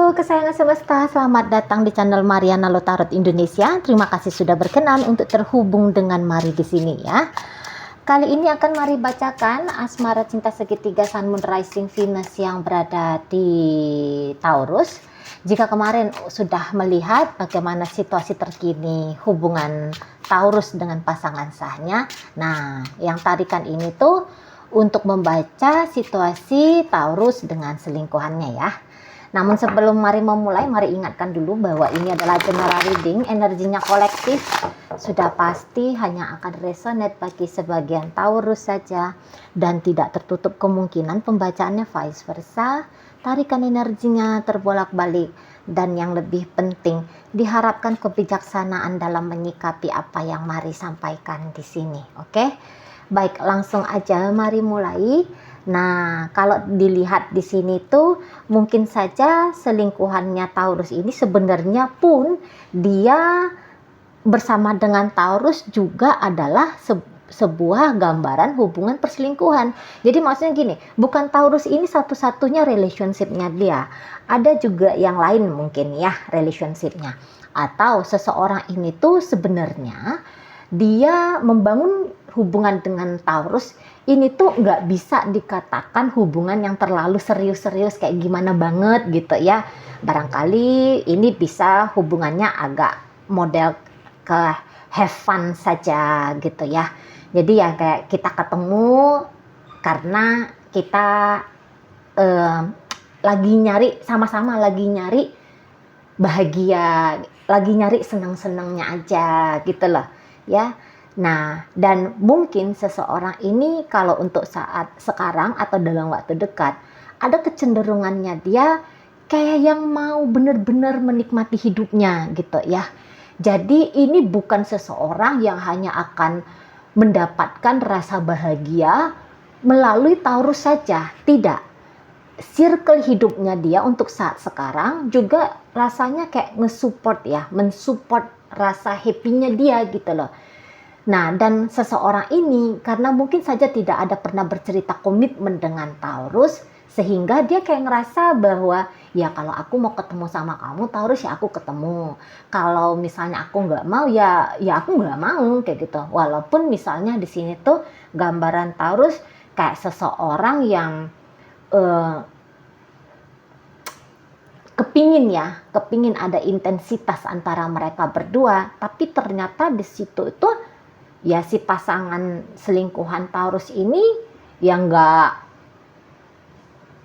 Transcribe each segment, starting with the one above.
Halo kesayangan semesta, selamat datang di channel Mariana Lotarot Indonesia. Terima kasih sudah berkenan untuk terhubung dengan Mari di sini ya. Kali ini akan Mari bacakan asmara cinta segitiga Sun Moon Rising Venus yang berada di Taurus. Jika kemarin sudah melihat bagaimana situasi terkini hubungan Taurus dengan pasangan sahnya, nah yang tarikan ini tuh untuk membaca situasi Taurus dengan selingkuhannya ya. Namun sebelum Mari memulai, Mari ingatkan dulu bahwa ini adalah general reading, energinya kolektif. Sudah pasti hanya akan resonate bagi sebagian Taurus saja dan tidak tertutup kemungkinan pembacaannya vice versa. Tarikan energinya terbolak-balik dan yang lebih penting diharapkan kebijaksanaan dalam menyikapi apa yang Mari sampaikan di sini. Oke? Baik, langsung aja Mari mulai. Nah, kalau dilihat di sini tuh mungkin saja selingkuhannya Taurus ini sebenarnya pun dia bersama dengan Taurus juga adalah sebuah gambaran hubungan perselingkuhan. Jadi maksudnya gini, bukan Taurus ini satu-satunya relationship-nya dia. Ada juga yang lain mungkin ya relationship-nya. Atau seseorang ini tuh sebenarnya dia membangun hubungan dengan Taurus ini tuh nggak bisa dikatakan hubungan yang terlalu serius-serius kayak gimana banget gitu ya. Barangkali ini bisa hubungannya agak model ke have fun saja gitu ya. Jadi ya kayak kita ketemu karena kita lagi nyari, sama-sama lagi nyari bahagia, lagi nyari senang-senangnya aja gitu loh ya. Nah, dan mungkin seseorang ini kalau untuk saat sekarang atau dalam waktu dekat ada kecenderungannya dia kayak yang mau benar-benar menikmati hidupnya gitu ya. Jadi ini bukan seseorang yang hanya akan mendapatkan rasa bahagia melalui Taurus saja, tidak. Circle hidupnya dia untuk saat sekarang juga rasanya kayak nge-support ya, mensupport rasa happy-nya dia gitu loh. Nah, dan seseorang ini karena mungkin saja tidak ada pernah bercerita komitmen dengan Taurus, sehingga dia kayak ngerasa bahwa ya kalau aku mau ketemu sama kamu Taurus ya aku ketemu. Kalau misalnya aku nggak mau ya aku nggak mau kayak gitu. Walaupun misalnya di sini tuh gambaran Taurus kayak seseorang yang kepingin ada intensitas antara mereka berdua, tapi ternyata di situ itu ya si pasangan selingkuhan Taurus ini yang nggak,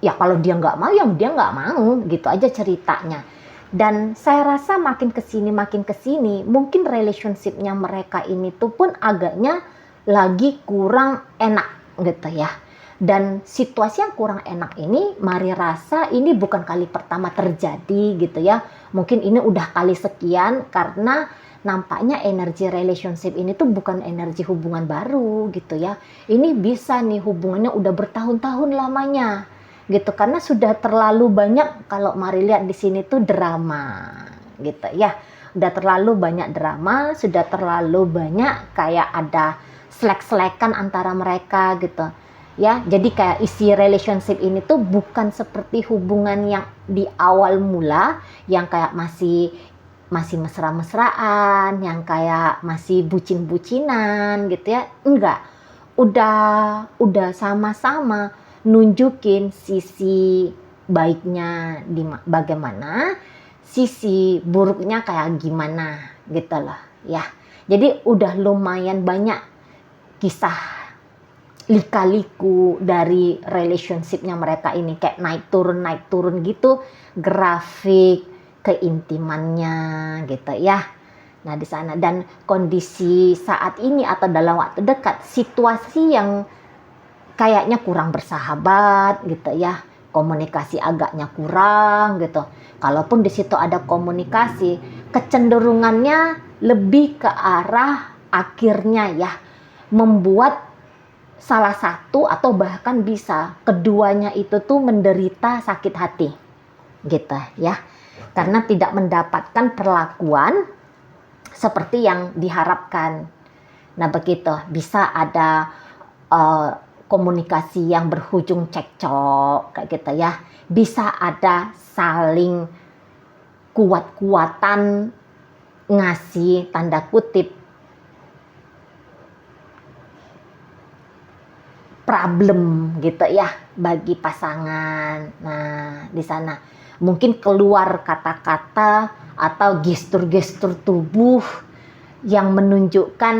ya kalau dia nggak mau ya dia nggak mau gitu aja ceritanya. Dan saya rasa makin kesini mungkin relationship-nya mereka ini tuh pun agaknya lagi kurang enak gitu ya. Dan situasi yang kurang enak ini Mari rasa ini bukan kali pertama terjadi gitu ya. Mungkin ini udah kali sekian karena nampaknya energi relationship ini tuh bukan energi hubungan baru gitu ya. Ini bisa nih hubungannya udah bertahun-tahun lamanya gitu karena sudah terlalu banyak, kalau Mari lihat di sini tuh drama gitu ya. Udah terlalu banyak drama, sudah terlalu banyak kayak ada selek-selekan antara mereka gitu. Ya, jadi kayak isi relationship ini tuh bukan seperti hubungan yang di awal mula yang kayak masih mesra-mesraan, yang kayak masih bucin-bucinan gitu ya. Enggak. Udah sama-sama nunjukin sisi baiknya di bagaimana, sisi buruknya kayak gimana gitu loh ya. Jadi udah lumayan banyak kisah lika-liku dari relationship-nya mereka ini kayak naik turun gitu, grafik keintimannya gitu ya. Nah di sana dan kondisi saat ini atau dalam waktu dekat situasi yang kayaknya kurang bersahabat gitu ya, komunikasi agaknya kurang gitu. Kalaupun di situ ada komunikasi, kecenderungannya lebih ke arah akhirnya ya membuat salah satu atau bahkan bisa keduanya itu tuh menderita sakit hati gitu ya. Karena tidak mendapatkan perlakuan seperti yang diharapkan. Nah begitu, bisa ada komunikasi yang berujung cekcok kayak gitu ya. Bisa ada saling kuat-kuatan ngasih tanda kutip problem gitu ya bagi pasangan. Nah, di sana mungkin keluar kata-kata atau gestur-gestur tubuh yang menunjukkan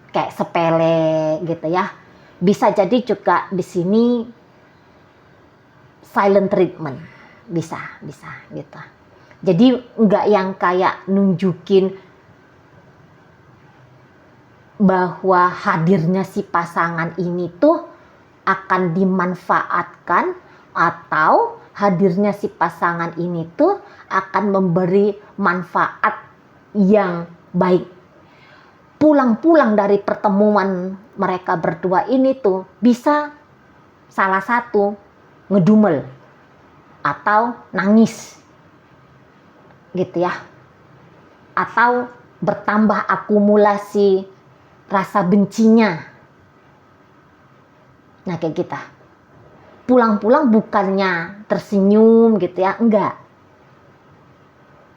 kayak sepele gitu ya. Bisa jadi juga di sini silent treatment. Bisa gitu. Jadi nggak yang kayak nunjukin bahwa hadirnya si pasangan ini tuh akan dimanfaatkan atau hadirnya si pasangan ini tuh akan memberi manfaat yang baik. Pulang-pulang dari pertemuan mereka berdua ini tuh bisa salah satu ngedumel atau nangis gitu ya, atau bertambah akumulasi rasa bencinya. Nah kayak kita pulang-pulang bukannya tersenyum gitu ya, enggak,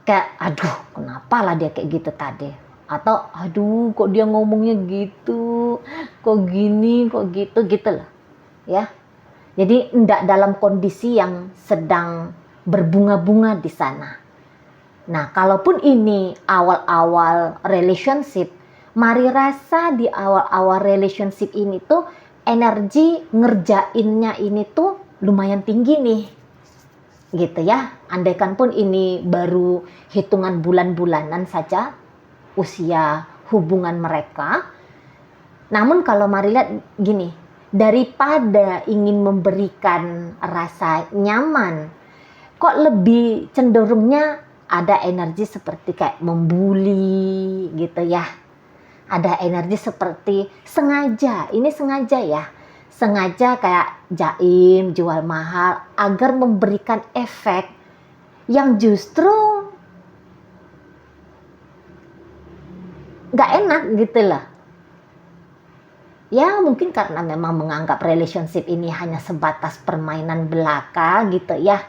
kayak aduh kenapa lah dia kayak gitu tadi, atau aduh kok dia ngomongnya gitu, kok gini kok gitu lah ya. Jadi enggak dalam kondisi yang sedang berbunga-bunga di sana. Nah kalaupun ini awal-awal relationship, mari rasa di awal-awal relationship ini tuh energi ngerjainnya ini tuh lumayan tinggi nih gitu ya. Andaikan pun ini baru hitungan bulan-bulanan saja usia hubungan mereka, namun kalau mari lihat gini, daripada ingin memberikan rasa nyaman, kok lebih cenderungnya ada energi seperti kayak membuli gitu ya. Ada energi seperti sengaja, ini sengaja ya, sengaja kayak jaim, jual mahal agar memberikan efek yang justru gak enak gitu loh. Ya mungkin karena memang menganggap relationship ini hanya sebatas permainan belaka gitu ya.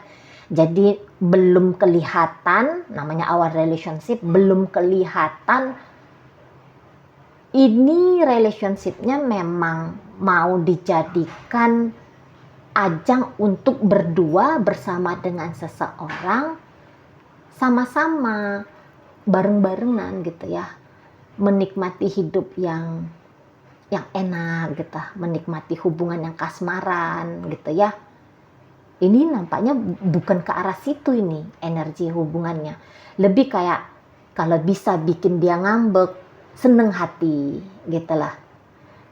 Jadi belum kelihatan, namanya awal relationship, belum kelihatan ini relationshipnya memang mau dijadikan ajang untuk berdua bersama dengan seseorang, sama-sama bareng-barengan gitu ya, menikmati hidup yang enak gitu, menikmati hubungan yang kasmaran gitu ya. Ini nampaknya bukan ke arah situ ini energi hubungannya. Lebih kayak kalau bisa bikin dia ngambek, seneng hati gitu lah.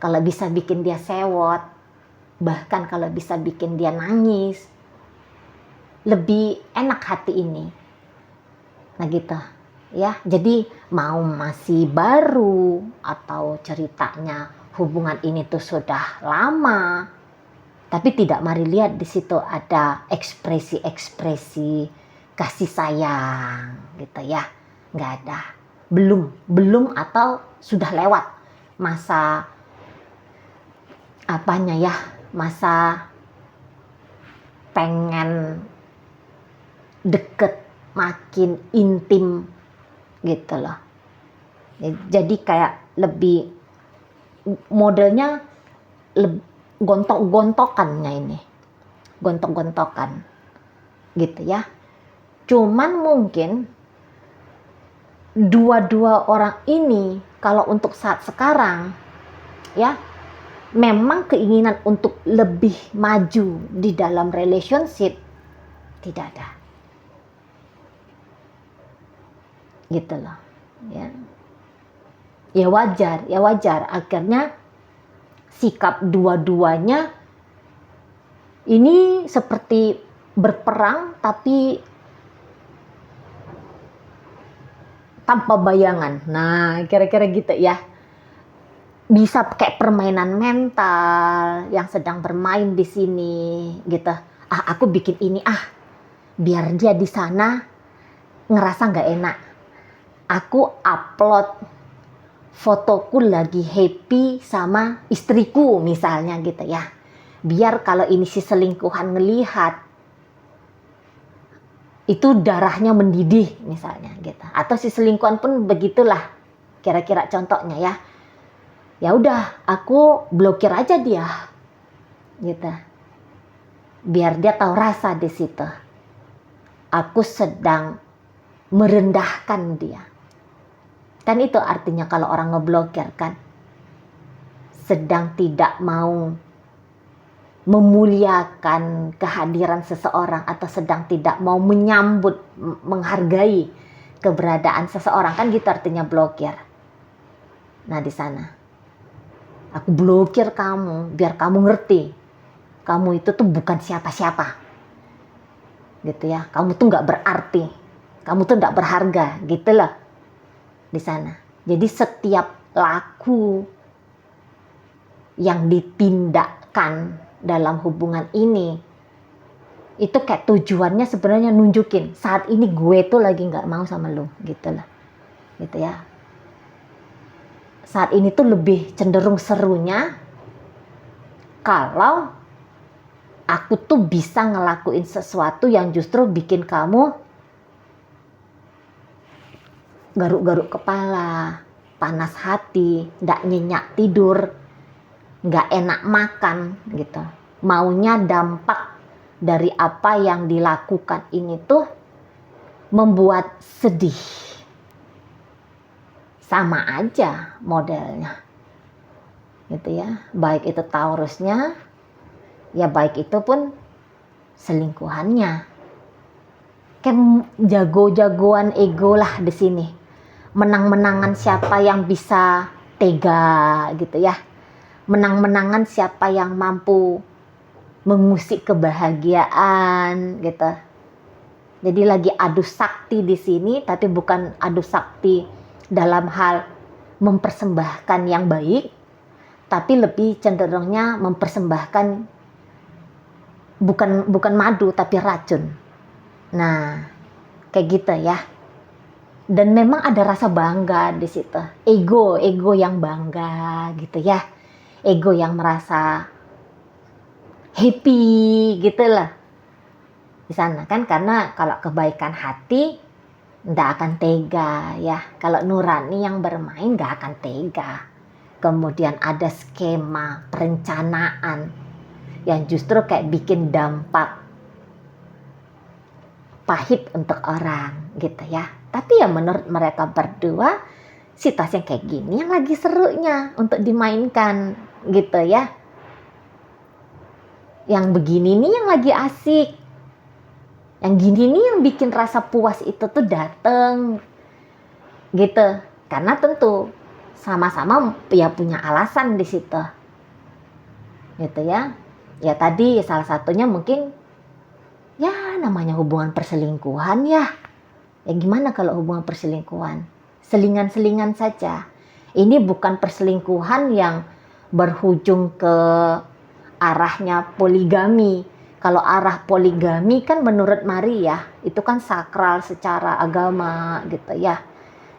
Kalau bisa bikin dia sewot, bahkan kalau bisa bikin dia nangis, lebih enak hati ini. Nah gitu ya. Jadi mau masih baru atau ceritanya hubungan ini tuh sudah lama, tapi tidak mari lihat di situ ada ekspresi-ekspresi kasih sayang gitu ya. Nggak ada. Belum atau sudah lewat masa apanya ya, masa pengen deket, makin intim gitu loh. Jadi kayak lebih modelnya gontok-gontokannya ini, gontok-gontokan gitu ya. Cuman mungkin dua-dua orang ini kalau untuk saat sekarang ya memang keinginan untuk lebih maju di dalam relationship tidak ada gitu loh ya. Ya wajar akhirnya sikap dua-duanya ini seperti berperang tapi tanpa bayangan. Nah, kira-kira gitu ya. Bisa kayak permainan mental yang sedang bermain di sini gitu. Aku bikin ini biar dia di sana ngerasa nggak enak. Aku upload fotoku lagi happy sama istriku misalnya gitu ya. Biar kalau ini si selingkuhan ngelihat, itu darahnya mendidih misalnya gitu. Atau si selingkuhan pun begitulah kira-kira contohnya ya. Ya udah, aku blokir aja dia gitu, biar dia tahu rasa di situ aku sedang merendahkan dia. Kan itu artinya kalau orang ngeblokir kan, sedang tidak mau memuliakan kehadiran seseorang atau sedang tidak mau menyambut, menghargai keberadaan seseorang, kan gitu artinya blokir. Nah di sana aku blokir kamu biar kamu ngerti kamu itu tuh bukan siapa-siapa gitu ya, kamu tuh nggak berarti, kamu tuh nggak berharga gitu loh di sana. Jadi setiap laku yang ditindakkan dalam hubungan ini itu kayak tujuannya sebenarnya nunjukin saat ini gue tuh lagi nggak mau sama lo gitu lah, gitu ya. Saat ini tuh lebih cenderung serunya kalau aku tuh bisa ngelakuin sesuatu yang justru bikin kamu garuk-garuk kepala, panas hati, nggak nyenyak tidur, nggak enak makan gitu. Maunya dampak dari apa yang dilakukan ini tuh membuat sedih. Sama aja modelnya gitu ya, baik itu Taurusnya ya, baik itu pun selingkuhannya. Kayak jago-jagoan ego lah di sini, menang-menangan siapa yang bisa tega gitu ya, menang-menangan siapa yang mampu mengusik kebahagiaan gitu. Jadi lagi adu sakti di sini, tapi bukan adu sakti dalam hal mempersembahkan yang baik, tapi lebih cenderungnya mempersembahkan bukan madu tapi racun. Nah, kayak gitu ya. Dan memang ada rasa bangga di situ. Ego yang bangga gitu ya. Ego yang merasa happy gitu lah. Di sana kan, karena kalau kebaikan hati nggak akan tega ya. Kalau nurani yang bermain nggak akan tega. Kemudian ada skema perencanaan yang justru kayak bikin dampak pahit untuk orang gitu ya. Tapi ya menurut mereka berdua, situasi yang kayak gini yang lagi serunya untuk dimainkan gitu ya. Yang begini nih yang lagi asik. Yang gini nih yang bikin rasa puas itu tuh dateng gitu. Karena tentu sama-sama ya punya alasan di situ gitu ya. Ya tadi salah satunya mungkin ya namanya hubungan perselingkuhan ya. Ya gimana kalau hubungan perselingkuhan? Selingan-selingan saja. Ini bukan perselingkuhan yang berujung ke arahnya poligami. Kalau arah poligami kan menurut Maria itu kan sakral secara agama gitu ya.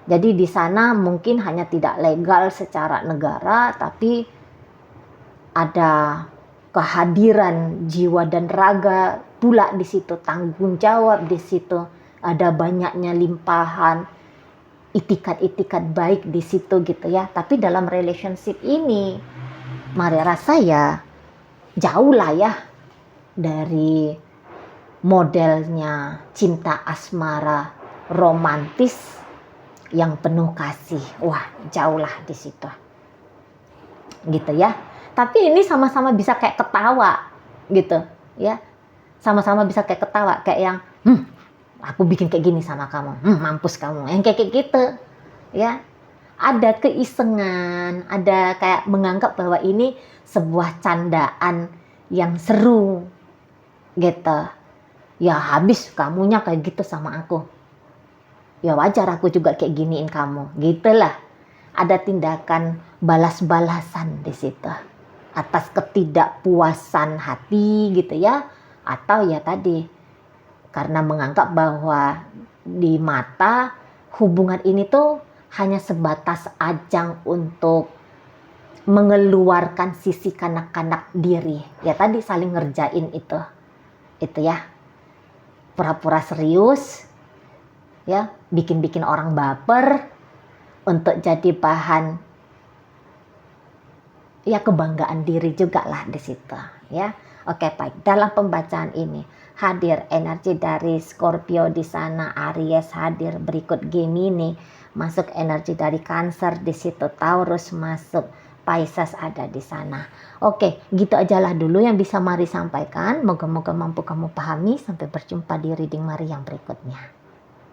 Jadi di sana mungkin hanya tidak legal secara negara, tapi ada kehadiran jiwa dan raga pula di situ, tanggung jawab di situ, ada banyaknya limpahan itikat-itikat baik di situ gitu ya. Tapi dalam relationship ini Maria rasa ya jauh lah ya dari modelnya cinta asmara romantis yang penuh kasih. Wah, jauh lah di situ. Gitu ya. Tapi ini sama-sama bisa kayak ketawa gitu ya. Sama-sama bisa kayak ketawa, kayak yang aku bikin kayak gini sama kamu. Mampus kamu. Yang kayak gitu ya. Ada keisengan, ada kayak menganggap bahwa ini sebuah candaan yang seru gitu. Ya habis kamunya kayak gitu sama aku. Ya wajar aku juga kayak giniin kamu. Gitulah. Ada tindakan balas-balasan di situ atas ketidakpuasan hati gitu ya. Atau ya tadi karena menganggap bahwa di mata hubungan ini tuh hanya sebatas ajang untuk mengeluarkan sisi kanak-kanak diri. Ya tadi saling ngerjain itu ya. pura-pura serius, ya, bikin-bikin orang baper untuk jadi bahan ya kebanggaan diri juga lah di situ, ya. Oke, baik. Dalam pembacaan ini hadir energi dari Scorpio di sana, Aries hadir, berikut Gemini, masuk energi dari Cancer di situ, Taurus masuk, Pisces ada di sana. Oke, gitu ajalah dulu yang bisa Mari sampaikan. Moga-moga mampu kamu pahami. Sampai berjumpa di reading Mari yang berikutnya.